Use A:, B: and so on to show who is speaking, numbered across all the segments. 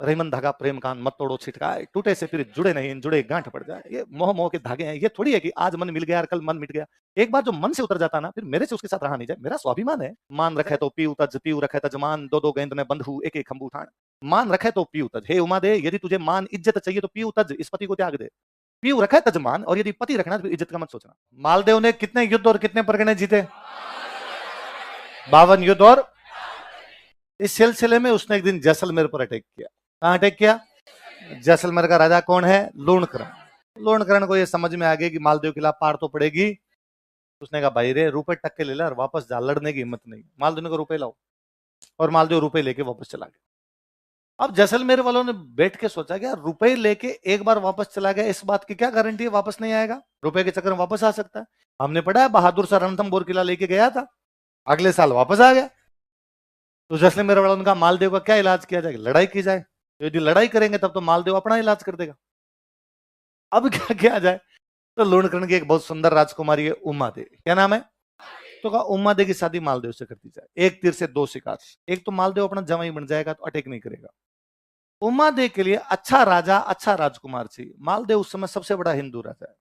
A: रहीमन धागा प्रेम कान मत तोड़ो छिटकाए, टूटे से फिर जुड़े नहीं, जुड़े गांठ पड़ जाए। ये मोह मोह के धागे हैं। ये थोड़ी है कि आज मन मिल गया और कल मन मिट गया। एक बार जो मन से उतर जाता ना, फिर मेरे से उसके साथ रहा नहीं जाए। मेरा स्वाभिमान है। मान रखे तो पीऊ तज, पीऊ रखे तजमान, दो दो गेंद ने बंधु एक एक खंबू ठाण। मान रखे तो पीऊ तज, हे उमा दे, यदि तुझे मान इज्जत चाहिए तो पीऊ तज, इस पति को त्याग दे। पीऊ रखा है तजमान, और यदि पति रखना तो इज्जत का मत सोचना। मालदेव ने कितने युद्ध और कितने परगने जीते? 52 युद्ध। और इस सिलसिले में उसने एक दिन जैसलमेर पर अटैक किया। कहां अटैक किया? जैसलमेर का राजा कौन है? लूणकरण। लूणकरण को यह समझ में आ गया कि मालदेव के खिलाफ पार तो पड़ेगी। उसने कहा भाई रे, रुपए टक्के ले ला और वापस जा, लड़ने की हिम्मत नहीं। मालदेव ने कहा रुपए लाओ, और मालदेव रुपए लेके वापस चला गया। अब जैसलमेर वालों ने बैठ के सोचा कि यार, रुपए लेके एक बार वापस चला गया, इस बात की क्या गारंटी है वापस नहीं आएगा? रुपए के चक्कर में वापस आ सकता है। हमने पढ़ा है बहादुर शाह रणथंभौर किला लेके गया था, अगले साल वापस आ गया। तो जैसलमेर वालों ने कहा मालदेव का क्या इलाज किया जाए? लड़ाई की जाए। तो यदि लड़ाई करेंगे तब तो मालदेव अपना इलाज कर देगा। अब क्या किया जाए? तो लूणकरण की एक बहुत सुंदर राजकुमारी है उमा दे। क्या नाम है? तो कहा उमा दे की शादी मालदेव से कर दी जाए। एक तीर से दो शिकार। एक तो मालदेव अपना जवाई बन जाएगा तो अटैक नहीं करेगा। उमा दे के लिए अच्छा राजा, अच्छा राजकुमार चाहिए। मालदेव उस समय सबसे बड़ा हिंदू राजा है।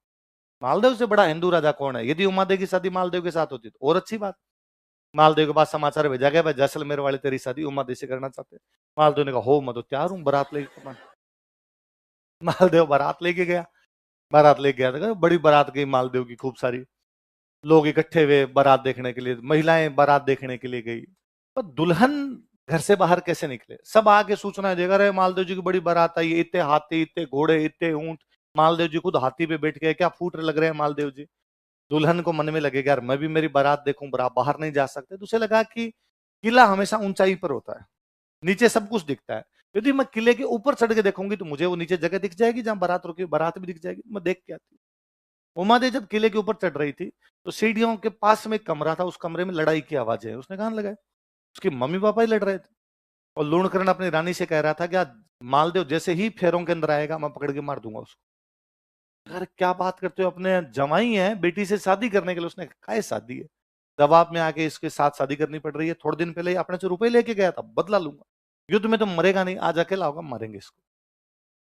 A: मालदेव से बड़ा हिंदू राजा कौन है? यदि उमा दे की शादी मालदेव के साथ होती तो और अच्छी बात। मालदेव के पास समाचार भेजा गया, भाई जैसलमेर वाले तेरी शादी उमा दे से करना चाहते। मालदेव ने कहा हो, मैं तो तैयार हूं, बारात लेके। मालदेव बारात लेके गया। बारात लेके गया था, बड़ी बारात गई मालदेव की, खूब सारी लोग इकट्ठे हुए बारात देखने के लिए। महिलाएं बारात देखने के लिए गई। पर दुल्हन घर से बाहर कैसे निकले? सब आके सूचना देगा, रहे मालदेव जी की बड़ी बारात आई, इतने हाथी, इतने घोड़े, इतने ऊंट। मालदेव जी खुद हाथी पे बैठ गए, क्या फूट लग रहे हैं मालदेव जी। दुल्हन को मन में लगेगा यार, मैं भी मेरी बारात देखूं, बाहर नहीं जा सकते। तो उसे लगा कि किला हमेशा ऊंचाई पर होता है, नीचे सब कुछ दिखता है। यदि मैं किले के ऊपर चढ़ के देखूंगी तो मुझे वो नीचे जगह दिख जाएगी जहां बारात रुकी, बारात भी दिख जाएगी, मैं देख के आती। उमा देवी जब किले के ऊपर चढ़ रही थी तो सीढ़ियों के पास में एक कमरा था, उस कमरे में लड़ाई की आवाजें उसने कान लगाए। उसके मम्मी पापा ही लड़ रहे थे। और लूणकरण अपनी रानी से कह रहा था कि आज मालदेव जैसे ही फेरों के अंदर आएगा मैं पकड़ के मार दूंगा उसको। यार क्या बात करते हो, अपने जवाई है, बेटी से शादी करने के लिए। उसने कहा शादी है, दबाव में आके इसके साथ शादी करनी पड़ रही है। थोड़े दिन पहले ही अपने से रुपए लेके गया था, बदला लूंगा। युद्ध में तो मरेगा नहीं, आज अकेला होगा, मारेंगे इसको।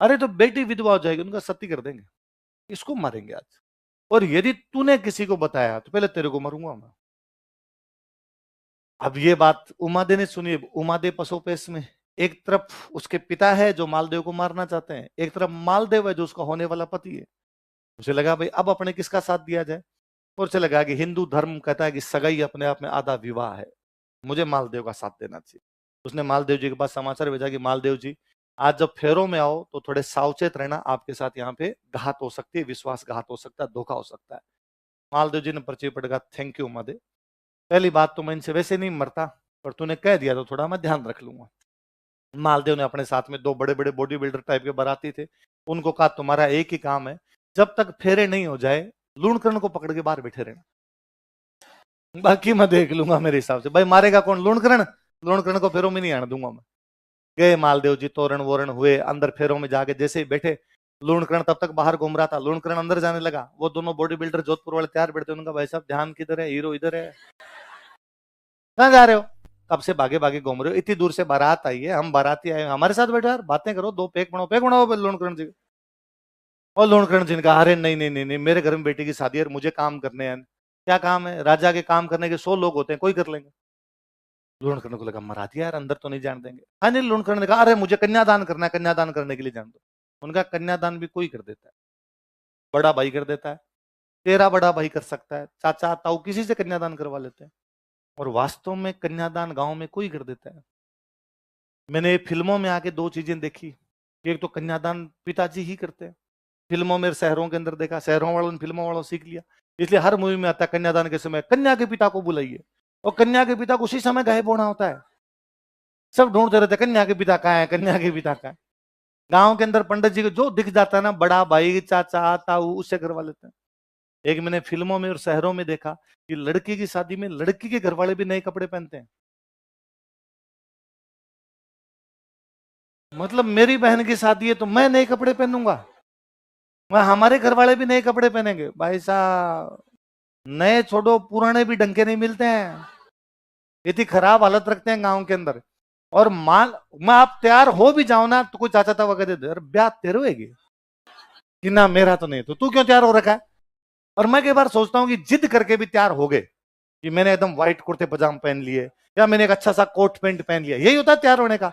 A: अरे तो बेटी विधवा हो जाएगी, उनका सती कर देंगे, इसको मारेंगे आज। और यदि तूने किसी को बताया तो पहले तेरे को मारूंगा मैं। अब ये बात उमादे ने सुनी। उमादे पसोपेश में एक तरफ उसके पिता है जो मालदेव को मारना चाहते हैं, एक तरफ मालदेव है जो उसका होने वाला पति है। उसे लगा भाई अब अपने किसका साथ दिया जाए। और उसे लगा कि हिंदू धर्म कहता है कि सगाई अपने आप में आधा विवाह है, मुझे मालदेव का साथ देना चाहिए। उसने मालदेव जी के पास समाचार भेजा कि मालदेव जी, आज जब फेरों में आओ तो थोड़े सावचेत रहना, आपके साथ यहाँ पे घात हो सकती है, विश्वासघात हो सकता है, धोखा हो सकता है। मालदेव जी ने पर्ची पटका, थैंक यू उमादे, पहली बात तो मैं इनसे वैसे नहीं मरता, पर तूने कह दिया तो थोड़ा मैं ध्यान रख लूंगा। मालदेव ने अपने साथ में दो बड़े बड़े बॉडी बिल्डर टाइप के बाराती थे, उनको कहा तुम्हारा एक ही काम है, जब तक फेरे नहीं हो जाए लूणकरण को पकड़ के बाहर बैठे रहना, बाकी मैं देख लूंगा मेरे हिसाब से। भाई मारेगा कौन? लूणकरण। लूणकरण को फेरों में नहीं आने दूंगा मैं। गए मालदेव जी, तोरण वोरण हुए, अंदर फेरों में जाके जैसे ही बैठे, लूणकरण तब तक बाहर घूम रहा था। लूणकरण अंदर जाने लगा, वो दोनों बॉडी बिल्डर जोधपुर वाले तैयार बैठे, उनका भाई साहब ध्यान किधर है, हीरो इधर है, कहां जा रहे हो? कब से भागे भागे घूम रहे हो? इतनी दूर से बारात आई है, हम बाराती आए, हमारे साथ बैठो यार, बातें करो, दो पेक बनाओ, पेक बनाओ लूणकरण जी। और लूणकरण जी ने कहा अरे नहीं नहीं नहीं नहीं, मेरे घर में बेटी की शादी है, मुझे काम करने हैं। क्या काम है? राजा के काम करने के 100 लोग होते हैं, कोई कर लेंगे। लूणकरण को लगा मरा दिया यार, अंदर तो नहीं जान देंगे। हाँ नहीं, लूणकरण ने कहा अरे मुझे कन्यादान करना है, कन्यादान करने के लिए जान दो। उनका कन्यादान भी कोई कर देता है, बड़ा भाई कर देता है, तेरा बड़ा भाई कर सकता है, चाचा ताऊ किसी से कन्यादान करवा लेते हैं। और वास्तव में कन्यादान गांव में कोई कर देता है। मैंने फिल्मों में आके दो चीजें देखी, एक तो कन्यादान पिताजी ही करते हैं, फिल्मों में, शहरों के अंदर देखा, शहरों वालों ने फिल्मों वालों सीख लिया, इसलिए हर मूवी में आता है कन्यादान के समय कन्या के पिता को बुलाइए, और कन्या के पिता को उसी समय गायब होना होता है। सब ढूंढते रहते कन्या के पिता कहाँ है, कन्या के पिता कहाँ है। गांव के अंदर पंडित जी को जो दिख जाता है ना, बड़ा भाई, चाचा ताऊ, उससे करवा लेते हैं। एक मैंने फिल्मों में और शहरों में देखा कि लड़की की शादी में लड़की के घर वाले भी नए कपड़े पहनते हैं। मतलब मेरी बहन की शादी है तो मैं नए कपड़े पहनूंगा, मैं हमारे घर वाले भी नए कपड़े पहनेंगे? भाई साहब, नए छोड़ो, पुराने भी ढंग के नहीं मिलते हैं, इतनी खराब हालत रखते हैं गांव के अंदर। और मान मैं आप तैयार हो भी जाओ ना तो कोई चाचा तावा कहते दे ब्याह तेरे होगी कि ना मेरा तो नहीं, तो तू क्यों तैयार हो रखा है। और मैं कई बार सोचता हूँ कि जिद करके भी तैयार हो गए कि मैंने एकदम व्हाइट कुर्ते पजाम पहन लिए या मैंने एक अच्छा सा कोट पैंट पहन लिया, यही होता है तैयार होने का।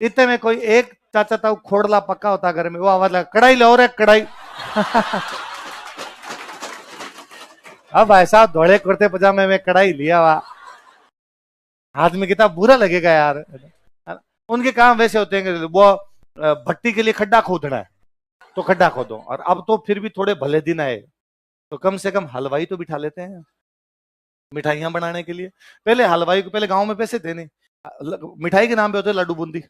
A: इतने में कोई एक चाचा ताऊ खोड़ला पक्का होता घर में, वो आवाज लगा कढ़ाई लो रे कढ़ाई। अब भाई साहब धोड़े कुर्ते पजामे में कढ़ाई लिया हुआ, हाथ में कितना बुरा लगेगा यार। उनके काम वैसे होते हैं कि वो भट्टी के लिए खड्डा खोदना है तो खड्डा खोदो, और अब तो फिर भी थोड़े भले दिन आए तो कम से कम हलवाई तो बिठा लेते हैं मिठाइयां बनाने के लिए। पहले हलवाई को, पहले गांव में पैसे थे नहीं, मिठाई के नाम पे होते लड्डू बूंदी,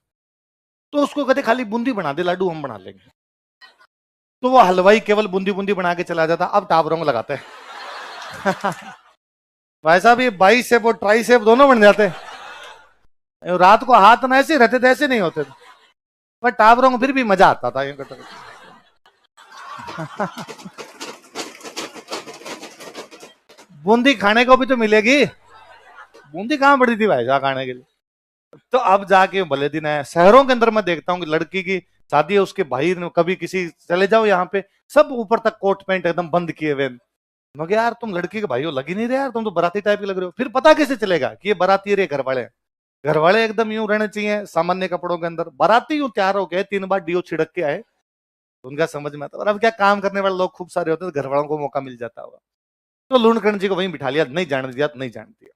A: तो उसको कहते खाली बूंदी बना दे, लड्डू हम बना लेंगे। तो वो हलवाई केवल बूंदी बूंदी बना के चला जाता, अब टावरों में लगाते हैं। भाई साहब ये बाई सेब और ट्राई सेब दोनों बन जाते हैं। रात को हाथ ना ऐसे रहते थे, ऐसे नहीं होते थे, पर टावरों को फिर भी मजा आता था। बूंदी खाने को भी तो मिलेगी, बूंदी कहां पड़ी थी भाई साहब खाने के लिए। तो अब जाके भले दिन है। शहरों के अंदर मैं देखता हूँ कि लड़की की शादी है, उसके भाई ने कभी किसी चले जाओ यहाँ पे सब ऊपर तक कोट पैंट एकदम बंद किए हुए। मगर यार तुम लड़की के भाई हो, लग ही नहीं रहे यार, तुम तो बराती टाइप के लग रहे हो। फिर पता कैसे चलेगा कि ये बराती रे घर वाले हैं। घर वाले एकदम यूं रहने चाहिए सामान्य कपड़ों के अंदर, बाराती यूं तैयार हो गए 3 बार डीओ छिड़क के आए, उनका समझ में आता। और अब क्या काम करने वाले लोग खूब सारे होते हैं, घर वालों को मौका मिल जाता होगा। तो लूणकरण जी को वहीं बिठा लिया, नहीं जाने दिया तो नहीं जाने दिया।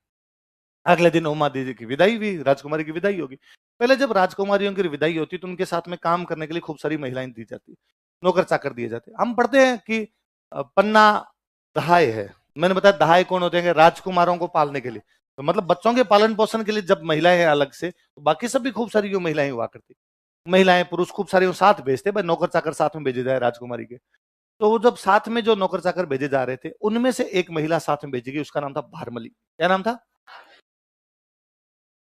A: अगले दिन उमा दीदी की विदाई हुई, राजकुमारी की विदाई होगी। पहले जब राजकुमारियों की विदाई होती तो उनके साथ में काम करने के लिए खूब सारी महिलाएं दी जाती, नौकर चाकर दिए जाते। हम पढ़ते हैं कि पन्ना दहाय है, मैंने बताया दहाय कौन होते हैं, राजकुमारों को पालने के लिए, तो मतलब बच्चों के पालन पोषण के लिए जब महिलाएं हैं अलग से, तो बाकी सब भी खूब सारी जो महिलाएं हुआ करती, महिलाएं पुरुष खूब सारे साथ भेजते भाई, नौकर चाकर साथ में भेजे जाए राजकुमारी के। तो वो जब साथ में जो नौकर चाकर भेजे जा रहे थे उनमें से एक महिला साथ में भेजी गई, उसका नाम था भारमली। क्या नाम था।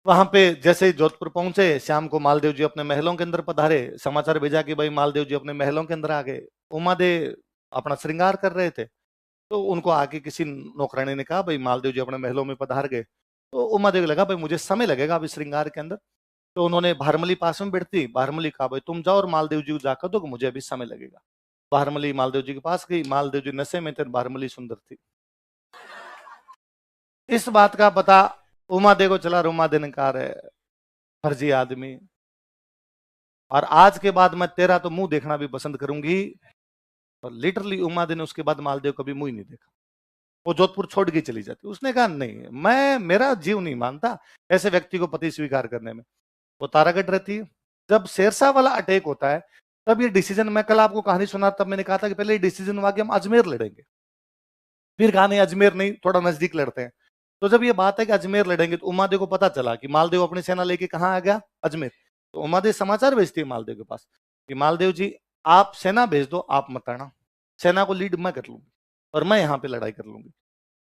A: वहां पे जैसे ही जोधपुर पहुंचे, श्याम को मालदेव जी अपने महलों के अंदर पधारे, समाचार भेजा कि भाई मालदेव जी अपने महलों के अंदर आ गए। उमादे अपना श्रृंगार कर रहे थे, तो उनको आके किसी नौकरानी ने कहा भाई मालदेव जी अपने महलों में पधार गए। तो उमादेव को लगा भाई मुझे समय लगेगा अभी श्रृंगार के अंदर, तो उन्होंने भारमली पास में बैठती, भारमली कहा भाई तुम जाओ और मालदेव जी को जाकर दो, मुझे अभी समय लगेगा। भारमली मालदेव जी के पास गई, मालदेव जी नशे में थे, भारमली सुंदर थी। इस बात का पता उमादेव को चला, उमादेव ने कहा है फर्जी आदमी, और आज के बाद मैं तेरा तो मुंह देखना भी पसंद करूंगी। और लिटरली उमादेव ने उसके बाद मालदेव कभी मुंह ही नहीं देखा, वो जोधपुर छोड़ के चली जाती। उसने कहा नहीं, मैं मेरा जीव नहीं मानता ऐसे व्यक्ति को पति स्वीकार करने में। वो तारागढ़ रहती है। जब शेरशाह वाला अटैक होता है तब ये डिसीजन, मैं कल आपको कहानी सुना तब मैंने कहा था कि पहले ये डिसीजन हुआ कि हम अजमेर लड़ेंगे, फिर कहा नहीं अजमेर नहीं, थोड़ा नजदीक लड़ते हैं। तो जब ये बात है कि अजमेर लड़ेंगे, तो उमादेव को पता चला कि मालदेव अपनी सेना लेके कहाँ आ गया, अजमेर। तो उमादेव समाचार भेजती है मालदेव के पास कि मालदेव जी आप सेना भेज दो, आप मत आना, सेना को लीड मैं कर लूंगी और मैं यहाँ पे लड़ाई कर लूंगी।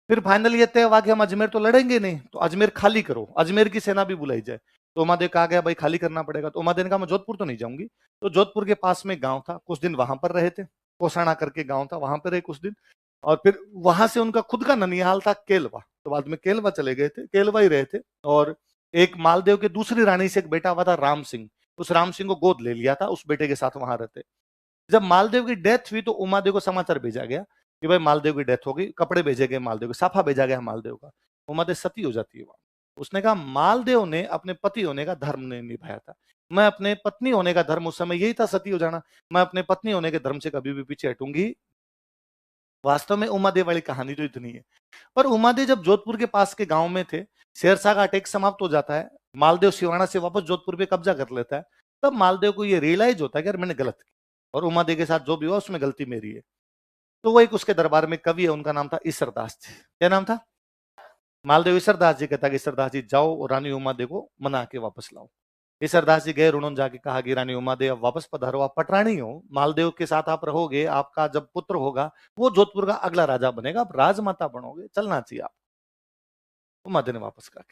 A: फिर फाइनली ये तय हुआ कि हम अजमेर तो लड़ेंगे नहीं, तो अजमेर खाली करो, अजमेर की सेना भी बुलाई जाए। तो उमादेव कहा गया भाई खाली करना पड़ेगा। तो उमादेव ने कहा मैं जोधपुर तो नहीं जाऊंगी। तो जोधपुर के पास में गांव था, कुछ दिन वहां पर रहे थे, कोसाना करके गांव था, वहां पर रहे कुछ दिन। और फिर वहां से उनका खुद का ननिहाल था केलवा, तो बाद में केलवा चले गए थे, केलवा ही रहे थे। और एक मालदेव के दूसरी रानी से एक बेटा हुआ था राम सिंह, उस राम सिंह को गोद ले लिया था, उस बेटे के साथ वहां रहते। जब मालदेव की डेथ हुई तो उमादेव को समाचार भेजा गया कि भाई मालदेव की डेथ हो गई, कपड़े भेजे गए मालदेव के, साफा भेजा गया मालदेव का। उमादेव सती हो जाती है वहां। उसने कहा मालदेव ने अपने पति होने का धर्म नहीं निभाया था, मैं अपने पत्नी होने का धर्म, उस समय यही था सती हो जाना, मैं अपने पत्नी होने के धर्म से कभी भी पीछे हटूंगी। वास्तव में उमादेव वाली कहानी तो इतनी है। पर उमादेव जब जोधपुर के पास के गांव में थे, शेरशाह का अटैक समाप्त हो जाता है, मालदेव सिवाना से वापस जोधपुर पे कब्जा कर लेता है, तब मालदेव को ये रियलाइज होता है कि यार मैंने गलत किया और उमादेव के साथ जो भी हुआ उसमें गलती मेरी है। तो वो एक उसके दरबार में कवि है, उनका नाम था ईसरदास जी। क्या नाम था। मालदेव ईसरदास जी कहता कि ईसरदास जी जाओ और रानी उमादेव को मना के वापस लाओ। ईसरदास जी गए, उन्होंने जाके कहा कि रानी उमादेव आप वापस पधारो, आप पटरानी हो, मालदेव के साथ आप रहोगे, आपका जब पुत्र होगा वो जोधपुर का अगला राजा बनेगा, आप राजमाता बनोगे, चलना चाहिए आप। उमादेव ने वापस कहा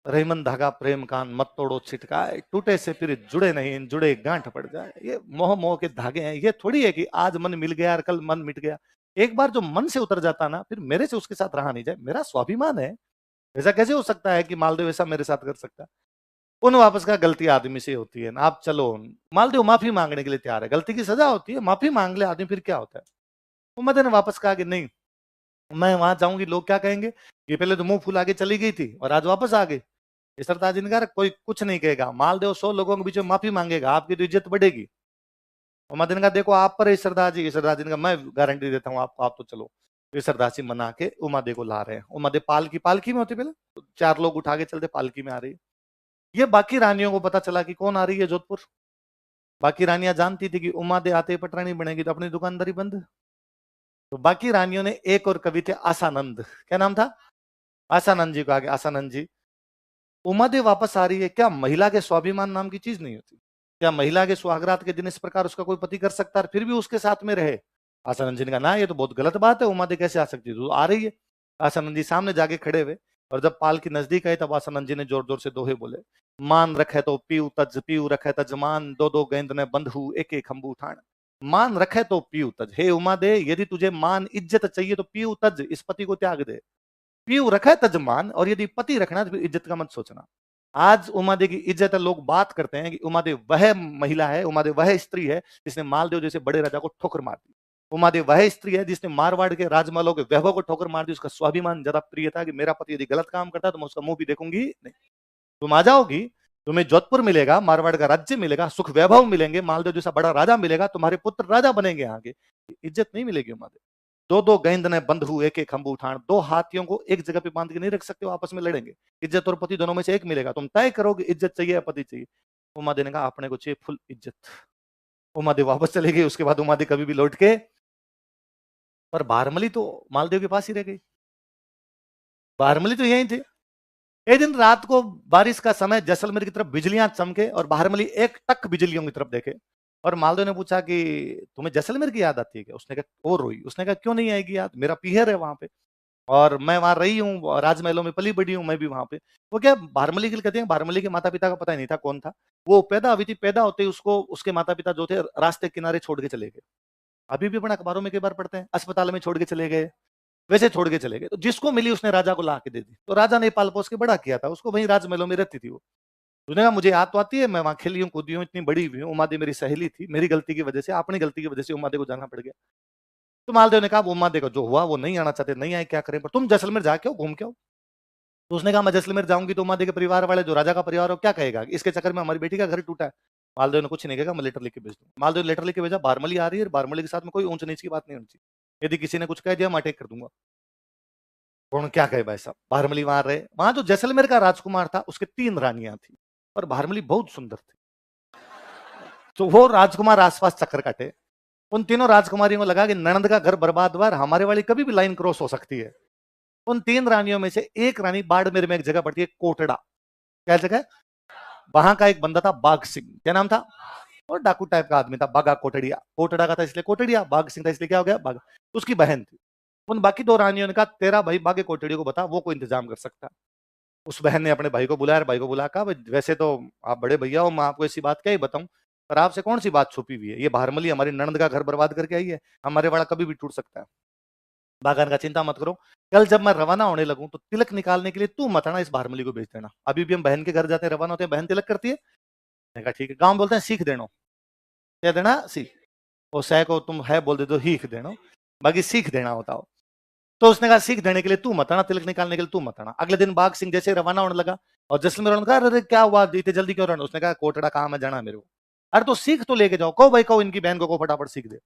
A: रहीमन धागा प्रेम कान मत तोड़ो छिटकाए, टूटे से फिर जुड़े नहीं, जुड़े गांठ पड़ जाए। ये मोह मोह के धागे हैं, ये थोड़ी है कि आज मन मिल गया और कल मन मिट गया। एक बार जो मन से उतर जाता ना, फिर मेरे से उसके साथ रहा नहीं जाए, मेरा स्वाभिमान है। ऐसा कैसे हो सकता है कि मालदेव ऐसा मेरे साथ कर सकता है। उन वापस का गलती आदमी से होती है ना, आप चलो मालदेव माफी मांगने के लिए तैयार है, गलती की सजा होती है, माफी मांग ले आदमी, फिर क्या होता है। उम्मद ने वापस कहा कि नहीं, मैं वहां जाऊंगी लोग क्या कहेंगे, ये पहले तो मुंह फुला के चली गई थी और आज वापस आ गई। ये सरताज ने कहा कोई कुछ नहीं कहेगा, मालदेव 100 लोगों के बीच में माफी मांगेगा, आपकी तो इज्जत बढ़ेगी। उम्मद ने कहा देखो आप पर सरदार जी, सरदार जी ने कहा मैं गारंटी देता हूँ आपको, आप तो चलो। ये सरदार जी मना के उम्मदे को ला रहे हैं। उम्मदे पालकी पालकी में होती पहले, तो 4 लोग उठा के चलते, पालकी में आ रही है। ये बाकी रानियों को पता चला कि कौन आ रही है जोधपुर। बाकी रानियां जानती थी कि उम्मदे आते पटरानी बनेगी तो अपनी दुकानदारी बंद। तो बाकी रानियों ने एक और कवि थे आसानंद, क्या नाम था, आसानंद जी को आगे, आसानंद जी उम्मदे वापस आ रही है, क्या महिला के स्वाभिमान नाम की चीज नहीं होती, क्या महिला के सुहागरात के दिन इस प्रकार उसका कोई पति कर सकता है फिर भी उसके साथ में रहे। आसानंद जी ने कहा ना ये तो बहुत गलत बात है, उम्मदे कैसे आ सकती है, तो आ रही है। आसानंद जी सामने जाके खड़े हुए, और जब पाल की नजदीक आई तब आसानंद जी ने जोर जोर से दोहे बोले, मान रखे तो पीऊ रखे तजमान, दो दो गेंद ने बंधु एक एक खंबू ठाण। मान रखे तो पीऊ तज, हे उमा दे यदि तुझे मान इज्जत चाहिए तो पीऊ तज, इस पति को त्याग दे। पीऊ रखा तजमान, और यदि पति रखना है तो फिर इज्जत का मत सोचना। आज उमादेव की इज्जत लोग बात करते हैं कि उमादेव वह महिला है, उमादेव वह स्त्री है जिसने मालदेव जैसे बड़े राजा को ठोकर मार दी। उमादेव वह स्त्री है जिसने मारवाड़ के राजमहलों के वैभव को ठोकर मार दी। उसका स्वाभिमान ज्यादा प्रिय था कि मेरा पति यदि गलत काम करता है तो मैं उसका मुंह भी देखूंगी नहीं। तुम आ जाओगी, तुम्हें जोधपुर मिलेगा, मारवाड़ का राज्य मिलेगा, सुख वैभव मिलेंगे, मालदेव जैसा बड़ा राजा मिलेगा, तुम्हारे पुत्र राजा बनेंगे, आगे इज्जत नहीं मिलेगी उमादेव। दो दो गेंद ने बंध हुए एक एक खंबू उठान, दो हाथियों को एक जगह पे बांध के नहीं रख सकते हो, आपस में लड़ेंगे। इज्जत और पति दोनों में से एक मिलेगा, तुम तय करोगे इज्जत चाहिए या पति चाहिए। उमादे ने कहा अपने को चाहिए फुल इज्जत। उमादे वापस चले गई, उसके बाद उमादे कभी भी लौट के, पर बारमली तो मालदेव के पास ही रह गई। बारमली तो यही थे। एक दिन रात को बारिश का समय, जैसलमेर की तरफ बिजलियां चमके और बारमली एक टक बिजलियों की तरफ देखे, और मालदेव ने पूछा कि तुम्हें जैसलमेर की याद आती है क्या। उसने कहा, और रोई। उसने कहा क्यों नहीं आएगी याद, मेरा पीहर है वहां पे, और मैं वहां रही हूँ, राजमहलों में पली बड़ी हूँ मैं भी वहां पे। वो क्या बारमली के लिए कहते हैं, बारमली के माता पिता का पता ही नहीं था कौन था। वो पैदा हुई थी, पैदा होते ही उसको उसके माता पिता जो थे रास्ते किनारे छोड़ के चले गए। अभी भी अपने अखबारों में कई बार पढ़ते हैं, अस्पताल में छोड़ के चले गए, वैसे छोड़ के चले गए। तो जिसको मिली उसने राजा को ला के दे दी, तो राजा ने पाल पोस के बड़ा किया था उसको, वहीं राजमहलों में रहती थी वो। उसने कहा मुझे याद तो आती है, मैं वहां खेली हूँ, कूदी हूँ, इतनी बड़ी हुई हूँ, उमादे मेरी सहेली थी, मेरी गलती की वजह से, अपनी गलती की वजह से उमादे को जाना पड़ गया। तो मालदेव ने कहा उमादे को जो हुआ वो नहीं आना चाहते, नहीं आए क्या करें, पर तुम जैसलमेर जाके आओ, घूम के आओ। तो उसने कहा मैं जैसलमेर जाऊंगी तो उमादे के परिवार वाले, जो राजा का परिवार हो, क्या कहेगा, इसके चक्कर में हमारी बेटी का घर टूटा है। मालदेव ने कुछ नहीं कहा, मैं लेटर लिख के भेज दूंगा। मालदेव लेटर लिख के भेजा, बारमली आ रही है, बारमली के साथ में कोई ऊंच नीच की बात नहीं होनी चाहिए, यदि किसी ने कुछ कह दिया मैं अटैक कर दूंगा। कौन क्या कहे भाई साहब, बारमली वहां रहे। वहां जो जैसलमेर का राजकुमार था उसके 3 रानियां थी, और बारमली बहुत सुंदर थी। तो वो राजकुमार आसपास चक्कर काटे। उन तीनों राजकुमारियों को लगा कि ननंद का घर बर्बाद हुआ, हमारे वाली कभी भी लाइन क्रॉस हो सकती है। उन 3 रानियों में से एक रानी बाड़मेर में एक जगह पड़ती है कोटड़ा, क्या जगह, वहां का एक बंदा था बाघ सिंह, क्या नाम था, और डाकू टाइप का आदमी था, बागा कोटड़िया, कोटड़ा का था इसलिए कोटड़िया, बाघ सिंह था इसलिए क्या हो गया बाघ। उसकी बहन थी। उन बाकी 2 रानियों ने कहा तेरा भाई बागे कोटड़ी को बता, वो कोई इंतजाम कर सकता है। उस बहन ने अपने भाई को बुलाया, भाई को बुला कहा वैसे तो आप बड़े भैया हो, मैं आपको ऐसी बात क्या ही बताऊं, पर आपसे कौन सी बात छुपी हुई है, ये भारमली हमारी ननद का घर बर्बाद करके आई है, हमारे वाला कभी भी टूट सकता है। बागान का चिंता मत करो, कल जब मैं रवाना होने लगूं तो तिलक निकालने के लिए तू मत आना, इस भारमली को भेज देना। अभी भी हम बहन के घर जाते हैं, रवाना होते हैं, बहन तिलक करती है। मैंने कहा ठीक है। गांव बोलते हैं सीख देनो, क्या देना, सीख। और सह को तुम है बोल दे तो हीख देनो, बाकी सीख देना होता हो। तो उसने कहा सीख देने के लिए तू मत आना, तिलक निकालने के लिए तू मत आना। अगले दिन बाघ सिंह जैसे रवाना होने लगा, और जैसलमेर ने कहा अरे क्या हुआ इतने जल्दी क्यों रहना। उसने कहा कोटड़ा काम है जाना मेरे को। अरे तो सीख तो लेके जाओ, कहो भाई कहो इनकी बहन को फटाफट सीख दे।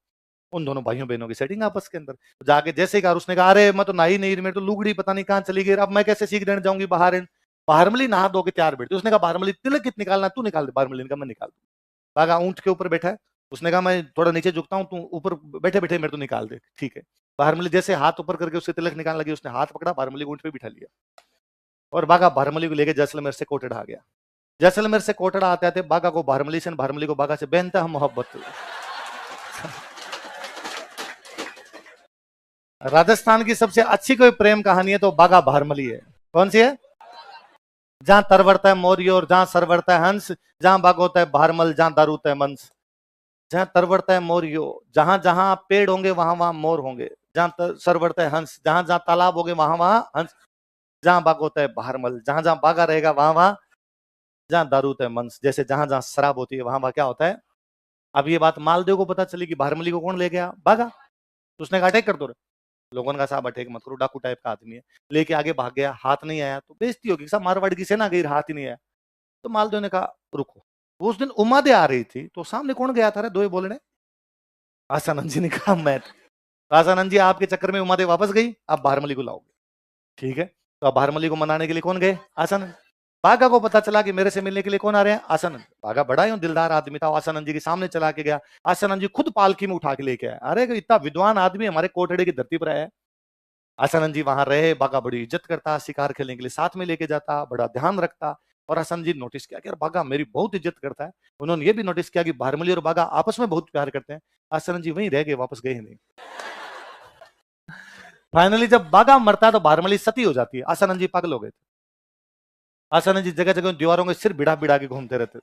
A: उन दोनों भाइयों बहनों की सेटिंग आपस के अंदर, तो जाके जैसे कहा, उसने कहा अरे मैं तो नहा ही नहीं, मेरे तो लुगड़ी पता नहीं कहाँ चली गई, अब मैं कैसे सीख देने जाऊंगी बाहर। बारमली नहा धो के तैयार बैठी। उसने कहा बारमली तिलक कित निकालना, तू निकाल दे। बारमली ने कहा मैं निकाल दूं। बागा ऊंट के ऊपर बैठा है, उसने कहा मैं थोड़ा नीचे झुकता हूँ, तू ऊपर बैठे बैठे मेरे तो निकाल दे, ठीक है। बारमली जैसे हाथ ऊपर करके उससे तिलक निकालने लगी, उसने हाथ पकड़ा, बारमली ऊंट पे बिठा लिया, और बागा बारमली को लेके जैसलमेर से कोटड़ा आ गया। जैसलमेर से कोटड़ा आते आते बागा को बारमली से, बारमली को बागा से बेनता मोहब्बत। राजस्थान की सबसे अच्छी कोई प्रेम कहानी है तो बागा भारमली है। कौन सी है, जहां तरवरता है मोरियो और जहां सरवरता है हंस, जहां बाग होता है भारमल, जहां दारूता है मंस। जहां तरवरता है मोरियो, जहां जहां पेड़ होंगे वहां वहां मोर होंगे, जहां सरवरता है हंस, जहां जहां तालाब होंगे वहां वहां हंस, जहां बाग होता है भारमल, जहां जहां बागा रहेगा वहां वहां जहां दारू तय मंस, जैसे जहां जहां शराब होती है वहां वहां क्या होता है। अब ये बात मालदेव को पता चली कि भारमली को कौन ले गया, भागा। तो उसने कहा अटैक कर दो रे। लोगों ने कहा साहब अटैक मत करो, डाकू टाइप का आदमी है। लेके आगे भाग गया, हाथ नहीं आया तो बेइज्जती होगी, साहब मारवाड़ की सेना गई, हाथ ही नहीं आया। तो मालदेव ने कहा रुको। वो उस दिन उमादे आ रही थी, तो सामने कौन गया था रे दो बोलने। आसानंद जी ने कहा मैं। तो आसानंद जी आपके चक्कर में उमादे वापस गई, आप भारमली को लाओगे, ठीक है। तो अब भारमली को मनाने के लिए कौन गए, आसानंद। बाघा को पता चला कि मेरे से मिलने के लिए कौन आ रहे हैं, आसानंद। बाघा बड़ा ही दिलदार आदमी था, आसानंद जी के सामने चला के गया। आसानंद जी खुद पालकी में उठा के लेके आए। अरे इतना विद्वान आदमी हमारे कोटड़े की धरती पर आया। आसानंद जी वहां रहे, बाघा बड़ी इज्जत करता, शिकार खेलने के लिए साथ में लेके जाता, बड़ा ध्यान रखता। और आसानंद जी नोटिस किया कि यार बाघा मेरी बहुत इज्जत करता है। उन्होंने ये भी नोटिस किया कि भारमली और बाघा आपस में बहुत प्यार करते हैं। आसानंद जी वहीं रह गए, वापस गए ही नहीं। फाइनली जब बाघा मरता है तो भारमली सती हो जाती है। आसानंद जी पागल हो गए थे। आसानंद जी जगह जगह दीवारों के सिर बिड़ा बिड़ा के घूमते रहते।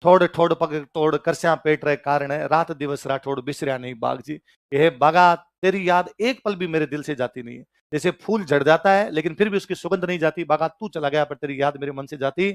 A: थोड़ ठोड़ पग तोड़ करस्या पेट रहे कारण है, रात दिवस राठौड़ बिसरिया नहीं बाग जी। ये बागा तेरी याद एक पल भी मेरे दिल से जाती नहीं है। जैसे फूल झड़ जाता है लेकिन फिर भी उसकी सुगंध नहीं जाती, बागा तू चला गया पर तेरी याद मेरे मन से जाती